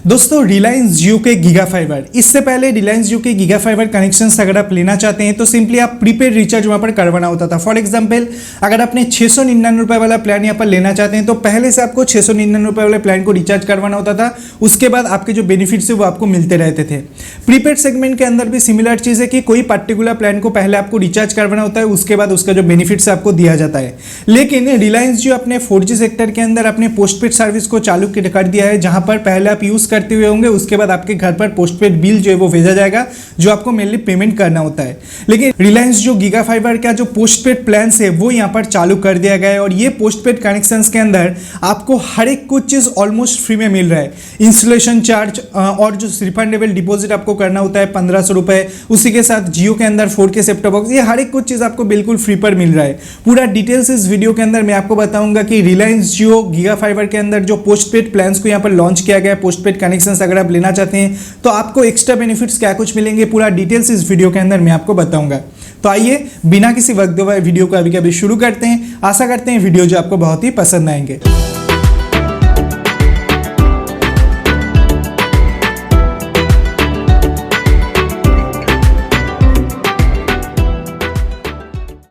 दोस्तों रिलायंस जियो के giga fibre, इससे पहले रिलायंस जियो के गीगा फाइबर कनेक्शंस अगर आप लेना चाहते हैं तो सिंपली आप प्रीपेड रिचार्ज वहां पर करवाना होता था। फॉर एग्जांपल अगर आपने 699 रुपए वाला प्लान यहाँ पर लेना चाहते हैं तो पहले से आपको 699 रुपए वाले प्लान को रिचार्ज करवाना होता था, उसके बाद आपके जो बेनिफिट्स है वो आपको मिलते रहते थे। प्रीपेड सेगमेंट के अंदर भी सिमिलर चीज़ है कि कोई पर्टिकुलर प्लान को पहले आपको रिचार्ज करवाना होता है, उसके बाद उसका जो बेनिफिट्स आपको दिया जाता है। लेकिन रिलायंस जियो अपने 4G सेक्टर के अंदर अपने पोस्टपेड सर्विस को चालू कर दिया है, जहां पर पहले आप यूज करते हुए होंगे, उसके बाद आपके घर पर पोस्टपेड बिल जो है वो भेजा जाएगा, जो आपको मेनली पेमेंट करना होता है। लेकिन रिलायंस जो गीगा फाइबर का जो पोस्टपेड प्लान है वो यहाँ पर चालू कर दिया गया है और ये पोस्टपेड कनेक्शंस के अंदर आपको हर एक कुछ चीज ऑलमोस्ट फ्री में मिल रहा है। इंस्टॉलेशन चार्ज और जो रिफंडेबल डिपॉजिट आपको करना होता है 1500 रुपए, उसी के साथ जियो के अंदर 4K सेट टॉप बॉक्स, ये हर एक कुछ चीज आपको बिल्कुल फ्री पर मिल रहा है। पूरा डिटेल्स इस वीडियो के अंदर मैं आपको बताऊंगा कि रिलायंस जियो गीगा फाइबर के अंदर जो पोस्टपेड प्लान्स को यहाँ पर लॉन्च किया गया है, पोस्टपेड कनेक्शंस अगर आप लेना चाहते हैं तो आपको एक्स्ट्रा बेनिफिट्स क्या कुछ मिलेंगे, पूरा डिटेल्स इस वीडियो के अंदर मैं आपको बताऊंगा। तो आइए बिना किसी वक्त गवाए वीडियो को अभी कभी शुरू करते हैं। आशा करते हैं वीडियो जो आपको बहुत ही पसंद आएंगे।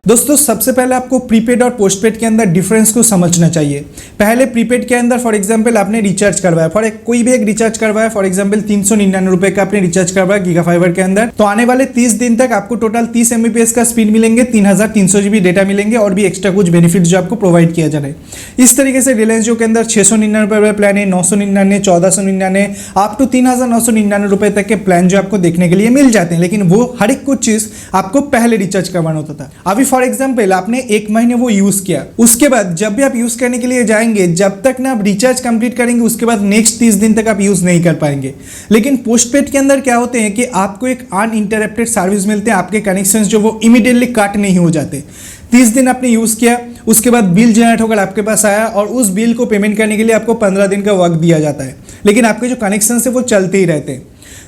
दोस्तों सबसे पहले आपको प्रीपेड और पोस्टपेड के अंदर डिफरेंस को समझना चाहिए। पहले प्रीपेड के अंदर फॉर एग्जांपल आपने रिचार्ज करवाया, कोई भी एक रिचार्ज करवाया, फॉर एग्जांपल 399 रुपए का आपने रिचार्ज करवाया गीगा फाइबर के अंदर, तो आने वाले 30 दिन तक आपको टोटल 30 Mbps का स्पीड मिलेंगे, 3300 GB डेटा मिलेंगे और भी एक्स्ट्रा कुछ बेनिफिट जो आपको प्रोवाइड किया जा रहा है। इस तरीके से रिलायंस जियो के अंदर 699 रुपए वाला प्लान है, 999, 1499 अप टू 3999 रुपए तक के प्लान जो आपको देखने के लिए मिल जाते हैं। लेकिन वो हर एक कुछ चीज आपको पहले रिचार्ज करवाना होता था। अभी फॉर एग्जांपल आपने 1 महीने वो यूज किया, उसके बाद जब भी आप यूज करने के लिए जाएंगे, जब तक ना आप रिचार्ज कंप्लीट करेंगे उसके बाद नेक्स्ट 30 दिन तक आप यूज नहीं कर पाएंगे। लेकिन पोस्टपेड के अंदर क्या होते हैं कि आपको एक अनइंटरप्टेड सर्विस मिलते हैं, आपके कनेक्शंस जो वो इमीडिएटली कट नहीं हो जाते। 30 दिन आपने यूज किया, उसके बाद बिल जनरेट होकर आपके पास आया और उस बिल को पेमेंट करने के लिए आपको 15 दिन का वक्त दिया जाता है, लेकिन आपके जो कनेक्शन है वो चलते ही रहते हैं।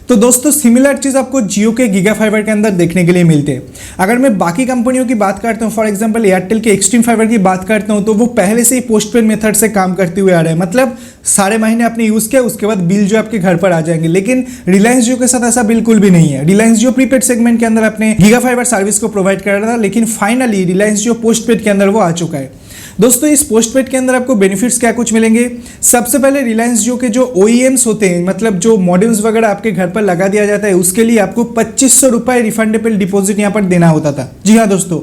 तो दोस्तों सिमिलर चीज आपको जियो के गीगा फाइबर के अंदर देखने के लिए मिलते हैं। अगर मैं बाकी कंपनियों की बात करता हूँ, फॉर एग्जांपल एयरटेल के एक्सट्रीम फाइबर की बात करता हूँ, तो वो पहले से ही पोस्टपेड मेथड से काम करते हुए आ रहे हैं, मतलब सारे महीने आपने यूज किया उसके बाद बिल जो आपके घर पर आ जाएंगे। लेकिन रिलायंस जियो के साथ ऐसा बिल्कुल भी नहीं है। रिलायंस जियो प्रीपेड सेगमेंट के अंदर अपने गीगा फाइबर सर्विस को प्रोवाइड कर रहा था, लेकिन फाइनली रिलायंस जियो पोस्टपेड के अंदर वो आ चुका है। दोस्तों इस पोस्टपेड के अंदर आपको बेनिफिट्स क्या कुछ मिलेंगे। सबसे पहले रिलायंस जियो के जो OEMs होते हैं, मतलब जो मॉड्यूल्स वगैरह आपके घर पर लगा दिया जाता है, उसके लिए आपको 2500 रुपए रिफंडेबल डिपॉजिट यहाँ पर देना होता था। जी हाँ दोस्तों,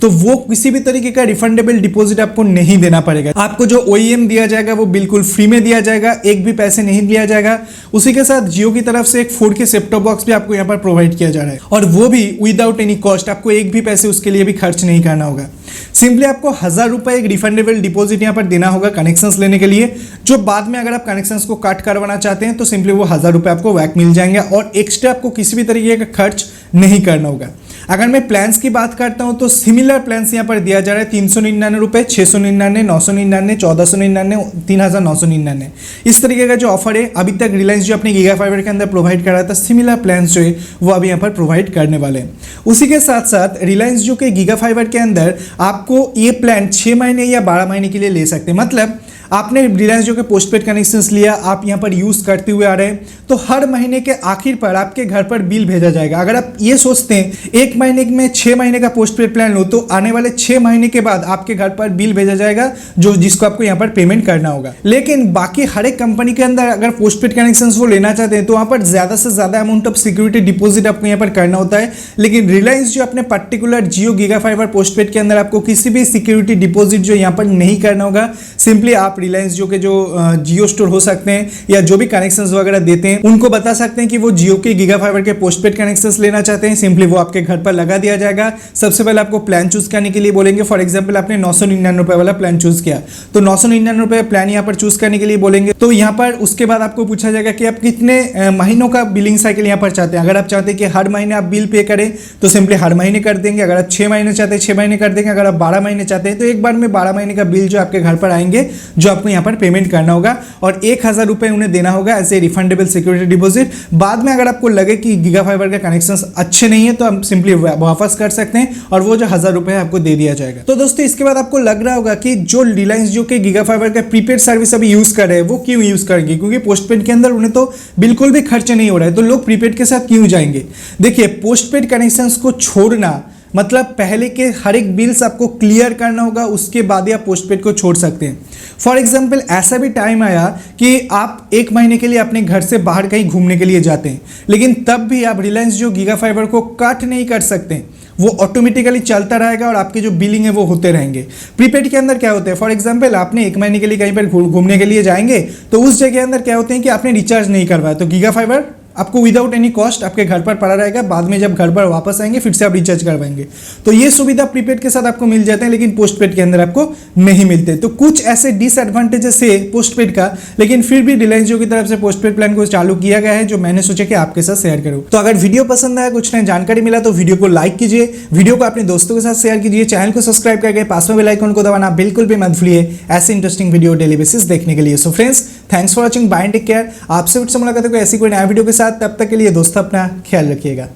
तो वो किसी भी तरीके का रिफंडेबल डिपॉजिट आपको नहीं देना पड़ेगा। आपको जो OEM दिया जाएगा वो बिल्कुल फ्री में दिया जाएगा, एक भी पैसे नहीं दिया जाएगा। उसी के साथ जियो की तरफ से एक 4K सेट टॉप बॉक्स भी आपको यहाँ पर प्रोवाइड किया जा रहा है और वो भी विदाउट एनी कॉस्ट, आपको एक भी पैसे उसके लिए भी खर्च नहीं करना होगा। सिंपली आपको 1000 रुपए एक रिफंडेबल डिपॉजिट यहाँ पर देना होगा कनेक्शंस लेने के लिए, जो बाद में अगर आप कनेक्शंस को कट करवाना चाहते हैं तो सिंपली वो 1000 रुपए आपको वैक मिल जाएंगे और एक्स्ट्रा आपको किसी भी तरीके का खर्च नहीं करना होगा। अगर मैं प्लान्स की बात करता हूं तो सिमिलर प्लान्स यहां पर दिया जा रहा है 399 रुपए, 699, 999, 1499, 3999। इस तरीके का जो ऑफर है अभी तक रिलायंस जो अपने गीगा फाइबर के अंदर प्रोवाइड कर रहा था, सिमिलर प्लान्स जो है वो अभी यहाँ पर प्रोवाइड करने वाले हैं। उसी के साथ साथ रिलायंस जो के गीगा फाइबर के अंदर आपको ये प्लान 6 महीने या 12 महीने के लिए ले सकते हैं। मतलब आपने रिलायंस जो के पोस्टपेड कनेक्शंस लिया, आप यहाँ पर यूज करते हुए आ रहे हैं, तो हर महीने के आखिर पर आपके घर पर बिल भेजा जाएगा। अगर आप ये सोचते हैं 1 महीने में 6 महीने का पोस्टपेड प्लान लो, तो आने वाले 6 महीने के बाद आपके घर पर बिल भेजा जाएगा, जो जिसको आपको यहाँ पर पेमेंट करना होगा। लेकिन बाकी हर एक कंपनी के अंदर अगर पोस्टपेड कनेक्शंस वो लेना चाहते हैं तो वहाँ पर ज्यादा से ज्यादा अमाउंट ऑफ सिक्योरिटी डिपॉजिट आपको यहाँ पर करना होता है। लेकिन रिलायंस जो अपने पर्टिकुलर जियो गीगा फाइबर पोस्टपेड के अंदर आपको किसी भी सिक्योरिटी डिपॉजिट जो यहाँ पर नहीं करना होगा। सिंपली आप रिलायंस जियो के जो जियो स्टोर हो सकते हैं या जो भी कनेक्शंस वगैरह देते हैं उनको बता सकते हैं कि वो जियो के गीगा फाइबर के पोस्टपेड कनेक्शंस लेना चाहते हैं, सिंपली वो आपके घर पर लगा दिया जाएगा। सबसे पहले आपको प्लान चूज करने के लिए बोलेंगे। फॉर एग्जांपल आपने 999 रुपए वाला प्लान चूज किया, तो 999 रुपए प्लान यहाँ पर चूज करने के लिए बोलेंगे। तो यहाँ पर उसके बाद आपको पूछा जाएगा कि आप कितने महीनों का बिलिंग साइकिल यहाँ पर चाहते हैं। अगर आप चाहते हैं कि हर महीने आप बिल पे करें तो सिंपली हर महीने कर देंगे। अगर आप 6 महीने चाहते हैं 6 महीने कर देंगे। अगर आप 12 महीने चाहते हैं तो एक बार में 12 महीने का बिल जो आपके घर पर आएंगे, जो आपको यहाँ पर पेमेंट करना होगा और 1,000 रुपये उन्हें देना होगा as a refundable security deposit. बाद में अगर आपको लगे कि गीगा फाइबर का कनेक्शन अच्छे नहीं है तो आप सिंपली वापस कर सकते हैं और वो जो 1,000 रुपये आपको दे दिया जाएगा। तो दोस्तों इसके बाद आपको लग रहा होगा कि जो रिलायंस जियो के गीगा फाइबर का प्रीपेड सर्विस अभी यूज कर रहे हैं वो क्यों यूज करेंगे, क्योंकि पोस्टपेड के अंदर उन्हें तो बिल्कुल भी खर्च नहीं हो रहा है, तो लोग प्रीपेड के साथ क्यों जाएंगे। देखिए पोस्टपेड कनेक्शंस को छोड़ना मतलब पहले के हर एक बिल्स आपको क्लियर करना होगा, उसके बाद ही आप पोस्टपेड को छोड़ सकते हैं। फॉर एग्जाम्पल ऐसा भी टाइम आया कि आप 1 महीने के लिए अपने घर से बाहर कहीं घूमने के लिए जाते हैं, लेकिन तब भी आप रिलायंस जियो गीगा फाइबर को कट नहीं कर सकते, वो ऑटोमेटिकली चलता रहेगा और आपके जो बिलिंग है वो होते रहेंगे। प्रीपेड के अंदर क्या होता है, फॉर एग्जांपल आपने 1 महीने के लिए कहीं पर घूमने के लिए जाएंगे तो उस जगह के अंदर क्या होते हैं कि आपने रिचार्ज नहीं करवाया तो गीगा फाइबर आपको विदाउट एनी कॉस्ट आपके घर पर पड़ा रहेगा, बाद में जब घर पर वापस आएंगे फिर से आप रिचार्ज करवाएंगे। तो ये सुविधा प्रीपेड के साथ आपको मिल जाते हैं लेकिन पोस्टपेड के अंदर आपको नहीं मिलते। तो कुछ ऐसे डिसएडवांटेजेस है पोस्टपेड का, लेकिन फिर भी रिलायंस जियो की तरफ से पोस्टपेड प्लान को चालू किया गया है जो मैंने सोचा कि आपके साथ शेयर करूं। तो अगर वीडियो पसंद आया, कुछ नई जानकारी मिला तो वीडियो को लाइक कीजिए, वीडियो को अपने दोस्तों के साथ शेयर कीजिए, चैनल को सब्सक्राइब करके पास में बेल आइकन को दबाना बिल्कुल भी मत भूलिए ऐसे इंटरेस्टिंग वीडियो डेली बेसिस देखने के लिए। So friends thanks for watching, bye and take care. आपसे फिर से मुलाकात होगी ऐसी कोई नया वीडियो के साथ, तब तक के लिए दोस्तों अपना ख्याल रखिएगा।